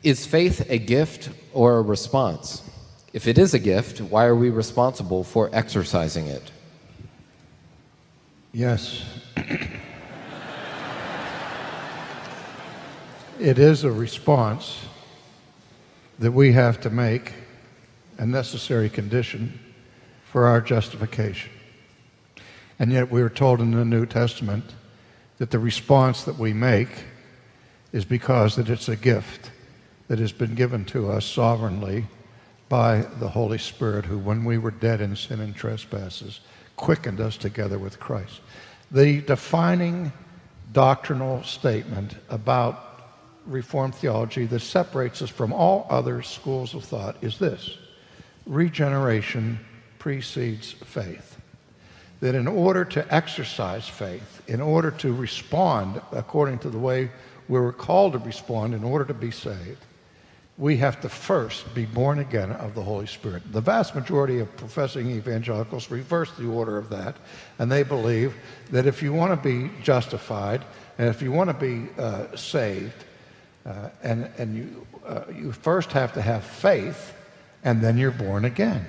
Is faith a gift or a response? If it is a gift, why are we responsible for exercising it? Yes. It is a response that we have to make, a necessary condition for our justification. And yet we are told in the New Testament that the response that we make is because that it's a gift that has been given to us sovereignly by the Holy Spirit, who, when we were dead in sin and trespasses, quickened us together with Christ. The defining doctrinal statement about Reformed theology that separates us from all other schools of thought is this: regeneration precedes faith. That in order to exercise faith, in order to respond according to the way we were called to respond in order to be saved, we have to first be born again of the Holy Spirit. The vast majority of professing evangelicals reverse the order of that, and they believe that if you want to be justified and if you want to be saved, you first have to have faith, and then you're born again.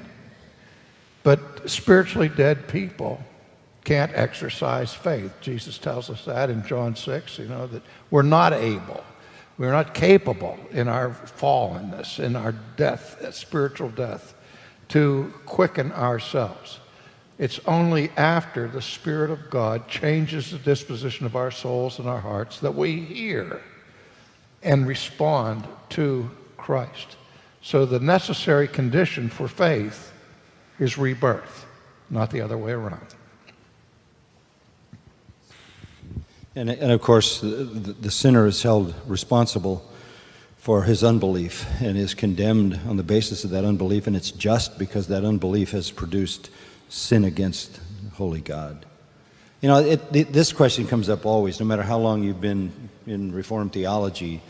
But spiritually dead people can't exercise faith. Jesus tells us that in John 6, that we're not able, we're not capable in our fallenness, in our death, spiritual death, to quicken ourselves. It's only after the Spirit of God changes the disposition of our souls and our hearts that we hear and respond to Christ. So the necessary condition for faith is rebirth, not the other way around. And of course, the sinner is held responsible for his unbelief and is condemned on the basis of that unbelief, and it's just because that unbelief has produced sin against holy God. This question comes up always, no matter how long you've been in Reformed theology,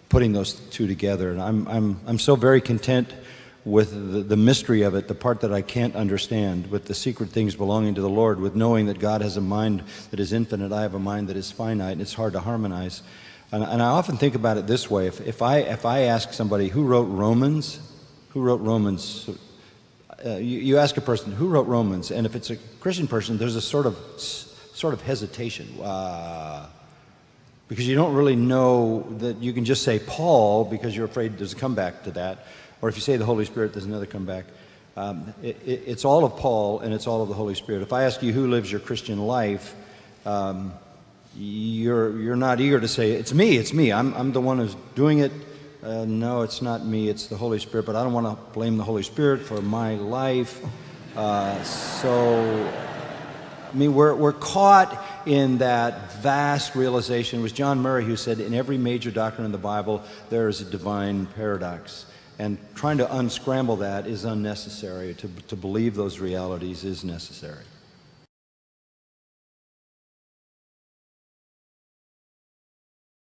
putting those two together. And I'm so very content with the mystery of it, the part that I can't understand, with the secret things belonging to the Lord, with knowing that God has a mind that is infinite, I have a mind that is finite, and it's hard to harmonize. And I often think about it this way: if I ask somebody who wrote Romans, you ask a person who wrote Romans, and if it's a Christian person, there's a sort of hesitation, because you don't really know that you can just say Paul because you're afraid there's a comeback to that. Or if you say the Holy Spirit, there's another comeback. It's all of Paul, and it's all of the Holy Spirit. If I ask you who lives your Christian life, you're not eager to say, it's me, I'm the one who's doing it. No, it's not me, it's the Holy Spirit, but I don't want to blame the Holy Spirit for my life. We're caught in that vast realization. It was John Murray who said, in every major doctrine in the Bible, there is a divine paradox. And trying to unscramble that is unnecessary. To believe those realities is necessary.